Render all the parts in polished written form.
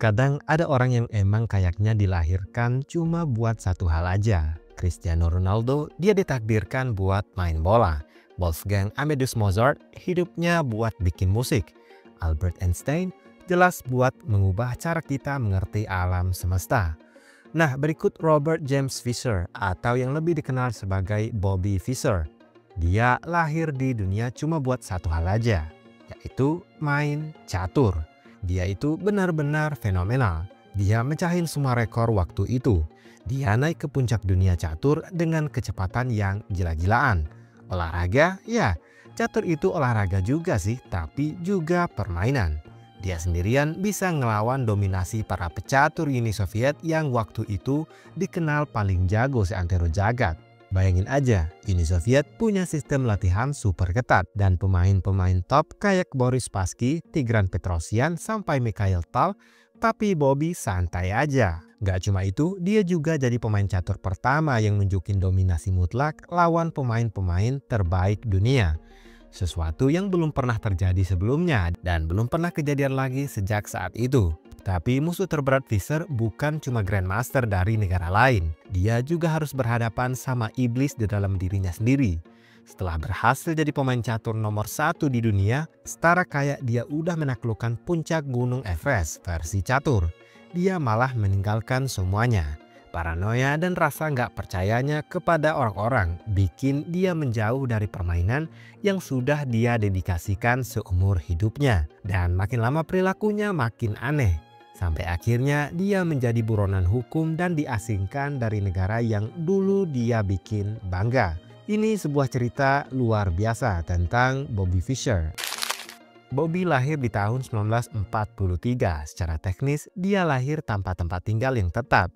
Terkadang ada orang yang emang kayaknya dilahirkan cuma buat satu hal aja. Cristiano Ronaldo, dia ditakdirkan buat main bola. Wolfgang Amadeus Mozart, hidupnya buat bikin musik. Albert Einstein, jelas buat mengubah cara kita mengerti alam semesta. Nah, berikut Robert James Fisher atau yang lebih dikenal sebagai Bobby Fischer. Dia lahir di dunia cuma buat satu hal aja, yaitu main catur. Dia itu benar-benar fenomenal. Dia mecahin semua rekor waktu itu. Dia naik ke puncak dunia catur dengan kecepatan yang gila-gilaan. Olahraga, ya, catur itu olahraga juga sih, tapi juga permainan. Dia sendirian bisa ngelawan dominasi para pecatur Uni Soviet yang waktu itu dikenal paling jago seantero jagat. Bayangin aja, Uni Soviet punya sistem latihan super ketat dan pemain-pemain top kayak Boris Spassky, Tigran Petrosyan, sampai Mikhail Tal, tapi Bobby santai aja. Gak cuma itu, dia juga jadi pemain catur pertama yang nunjukin dominasi mutlak lawan pemain-pemain terbaik dunia. Sesuatu yang belum pernah terjadi sebelumnya dan belum pernah kejadian lagi sejak saat itu. Tapi musuh terberat Fischer bukan cuma Grandmaster dari negara lain. Dia juga harus berhadapan sama iblis di dalam dirinya sendiri. Setelah berhasil jadi pemain catur nomor 1 di dunia, setara kayak dia udah menaklukkan puncak gunung Everest versi catur. Dia malah meninggalkan semuanya. Paranoia dan rasa nggak percayanya kepada orang-orang bikin dia menjauh dari permainan yang sudah dia dedikasikan seumur hidupnya. Dan makin lama perilakunya makin aneh. Sampai akhirnya dia menjadi buronan hukum dan diasingkan dari negara yang dulu dia bikin bangga. Ini sebuah cerita luar biasa tentang Bobby Fischer. Bobby lahir di tahun 1943. Secara teknis, dia lahir tanpa tempat tinggal yang tetap.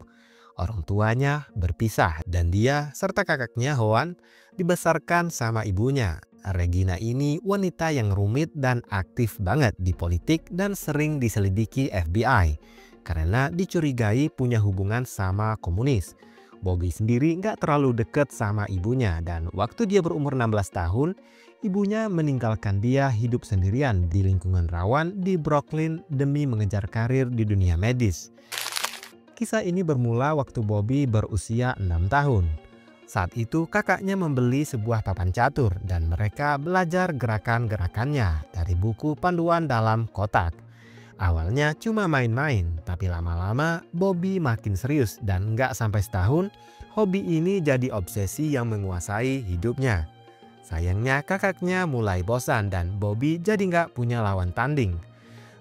Orang tuanya berpisah dan dia serta kakaknya Hoan dibesarkan sama ibunya. Regina ini wanita yang rumit dan aktif banget di politik dan sering diselidiki FBI karena dicurigai punya hubungan sama komunis. Bobby sendiri nggak terlalu deket sama ibunya dan waktu dia berumur 16 tahun, ibunya meninggalkan dia hidup sendirian di lingkungan rawan di Brooklyn demi mengejar karir di dunia medis. Kisah ini bermula waktu Bobby berusia 6 tahun. Saat itu kakaknya membeli sebuah papan catur dan mereka belajar gerakan-gerakannya dari buku panduan dalam kotak. Awalnya cuma main-main, tapi lama-lama Bobby makin serius dan nggak sampai setahun, hobi ini jadi obsesi yang menguasai hidupnya. Sayangnya kakaknya mulai bosan dan Bobby jadi nggak punya lawan tanding.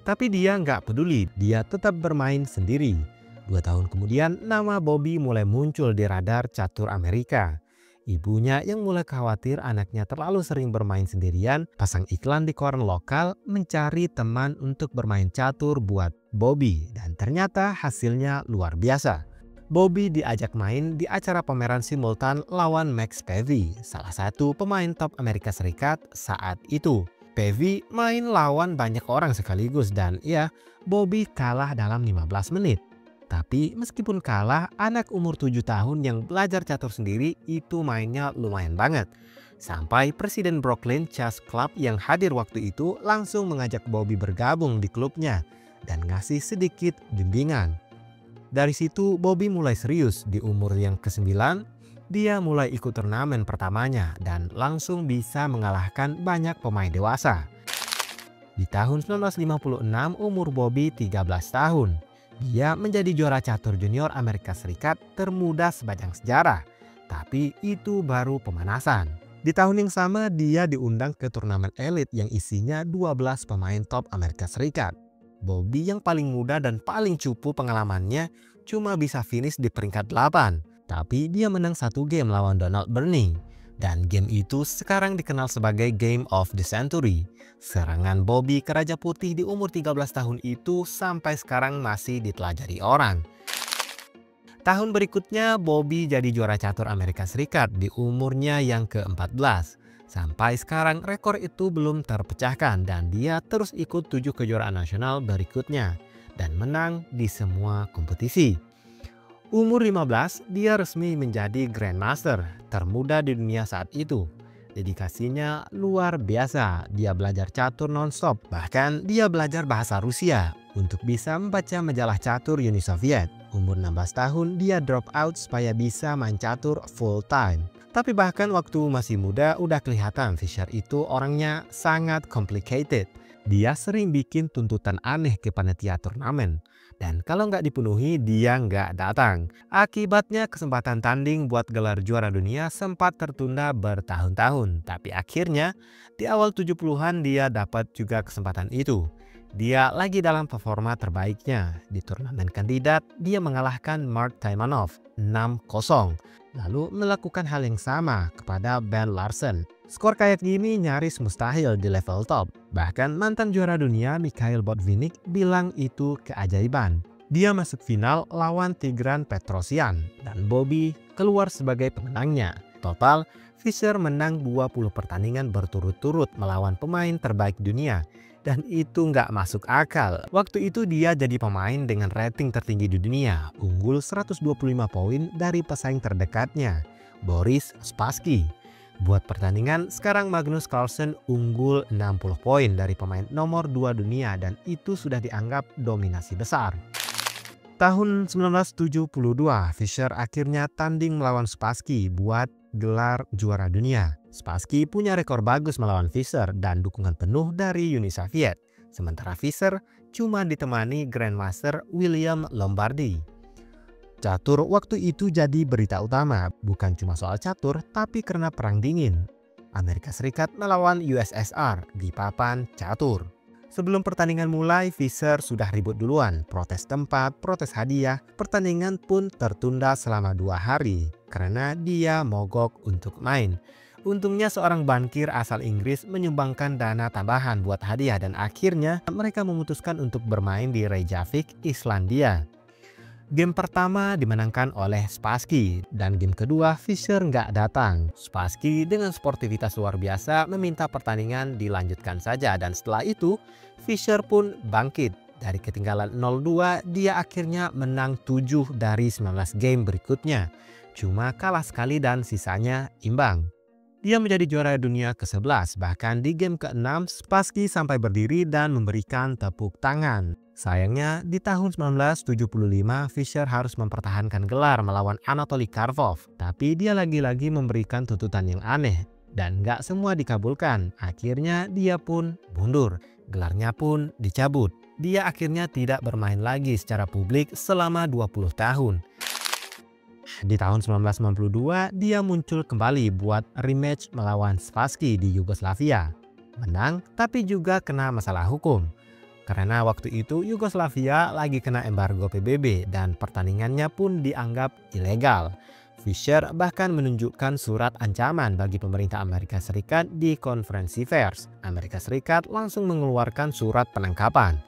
Tapi dia nggak peduli, dia tetap bermain sendiri. 2 tahun kemudian, nama Bobby mulai muncul di radar catur Amerika. Ibunya yang mulai khawatir anaknya terlalu sering bermain sendirian, pasang iklan di koran lokal mencari teman untuk bermain catur buat Bobby. Dan ternyata hasilnya luar biasa. Bobby diajak main di acara pameran simultan lawan Max Pavey, salah satu pemain top Amerika Serikat saat itu. Pavey main lawan banyak orang sekaligus dan ya, Bobby kalah dalam 15 menit. Tapi meskipun kalah, anak umur 7 tahun yang belajar catur sendiri itu mainnya lumayan banget. Sampai Presiden Brooklyn Chess Club yang hadir waktu itu langsung mengajak Bobby bergabung di klubnya dan ngasih sedikit bimbingan. Dari situ Bobby mulai serius. Di umur yang ke-9, dia mulai ikut turnamen pertamanya dan langsung bisa mengalahkan banyak pemain dewasa. Di tahun 1956 umur Bobby 13 tahun. Dia menjadi juara catur junior Amerika Serikat termuda sepanjang sejarah. Tapi itu baru pemanasan. Di tahun yang sama dia diundang ke turnamen elit yang isinya 12 pemain top Amerika Serikat. Bobby yang paling muda dan paling cupu pengalamannya cuma bisa finish di peringkat 8. Tapi dia menang 1 game lawan Donald Berning. Dan game itu sekarang dikenal sebagai Game of the Century. Serangan Bobby ke Raja Putih di umur 13 tahun itu sampai sekarang masih ditelajari orang. Tahun berikutnya Bobby jadi juara catur Amerika Serikat di umurnya yang ke-14. Sampai sekarang rekor itu belum terpecahkan dan dia terus ikut 7 kejuaraan nasional berikutnya dan menang di semua kompetisi. Umur 15, dia resmi menjadi Grandmaster termuda di dunia saat itu. Dedikasinya luar biasa. Dia belajar catur nonstop. Bahkan dia belajar bahasa Rusia untuk bisa membaca majalah catur Uni Soviet. Umur 16 tahun dia drop out supaya bisa main catur full time. Tapi bahkan waktu masih muda udah kelihatan Fischer itu orangnya sangat complicated. Dia sering bikin tuntutan aneh ke panitia turnamen. Dan kalau nggak dipenuhi, dia nggak datang. Akibatnya kesempatan tanding buat gelar juara dunia sempat tertunda bertahun-tahun. Tapi akhirnya di awal 70-an dia dapat juga kesempatan itu. Dia lagi dalam performa terbaiknya. Di turnamen kandidat, dia mengalahkan Mark Taimanov 6-0. Lalu melakukan hal yang sama kepada Ben Larsen. Skor kayak gini nyaris mustahil di level top. Bahkan mantan juara dunia Mikhail Botvinnik bilang itu keajaiban. Dia masuk final lawan Tigran Petrosyan dan Bobby keluar sebagai pemenangnya. Total, Fischer menang 20 pertandingan berturut-turut melawan pemain terbaik dunia. Dan itu nggak masuk akal. Waktu itu dia jadi pemain dengan rating tertinggi di dunia, unggul 125 poin dari pesaing terdekatnya, Boris Spassky. Buat pertandingan, sekarang Magnus Carlsen unggul 60 poin dari pemain nomor 2 dunia dan itu sudah dianggap dominasi besar. Tahun 1972, Fischer akhirnya tanding melawan Spassky buat gelar juara dunia. Spassky punya rekor bagus melawan Fischer dan dukungan penuh dari Uni Soviet. Sementara Fischer cuma ditemani Grandmaster William Lombardi. Catur waktu itu jadi berita utama, bukan cuma soal catur, tapi karena perang dingin. Amerika Serikat melawan USSR di papan catur. Sebelum pertandingan mulai, Fischer sudah ribut duluan, protes tempat, protes hadiah. Pertandingan pun tertunda selama 2 hari karena dia mogok untuk main. Untungnya seorang bankir asal Inggris menyumbangkan dana tambahan buat hadiah dan akhirnya mereka memutuskan untuk bermain di Reykjavik, Islandia. Game pertama dimenangkan oleh Spassky dan game kedua Fischer nggak datang. Spassky dengan sportivitas luar biasa meminta pertandingan dilanjutkan saja dan setelah itu Fischer pun bangkit. Dari ketinggalan 0-2 dia akhirnya menang 7 dari 19 game berikutnya. Cuma kalah sekali dan sisanya imbang. Dia menjadi juara dunia ke-11, bahkan di game ke-6 Spassky sampai berdiri dan memberikan tepuk tangan. Sayangnya di tahun 1975 Fischer harus mempertahankan gelar melawan Anatoly Karpov, tapi dia lagi-lagi memberikan tuntutan yang aneh dan gak semua dikabulkan. Akhirnya dia pun mundur, gelarnya pun dicabut. Dia akhirnya tidak bermain lagi secara publik selama 20 tahun. Di tahun 1992 dia muncul kembali buat rematch melawan Spassky di Yugoslavia. Menang tapi juga kena masalah hukum. Karena waktu itu Yugoslavia lagi kena embargo PBB dan pertandingannya pun dianggap ilegal. Fischer bahkan menunjukkan surat ancaman bagi pemerintah Amerika Serikat di konferensi pers. Amerika Serikat langsung mengeluarkan surat penangkapan.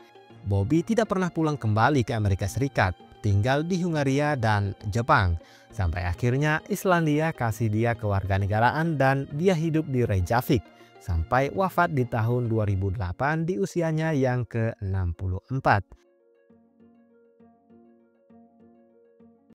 Bobby tidak pernah pulang kembali ke Amerika Serikat, tinggal di Hungaria dan Jepang. Sampai akhirnya Islandia kasih dia kewarganegaraan dan dia hidup di Reykjavik. Sampai wafat di tahun 2008 di usianya yang ke-64.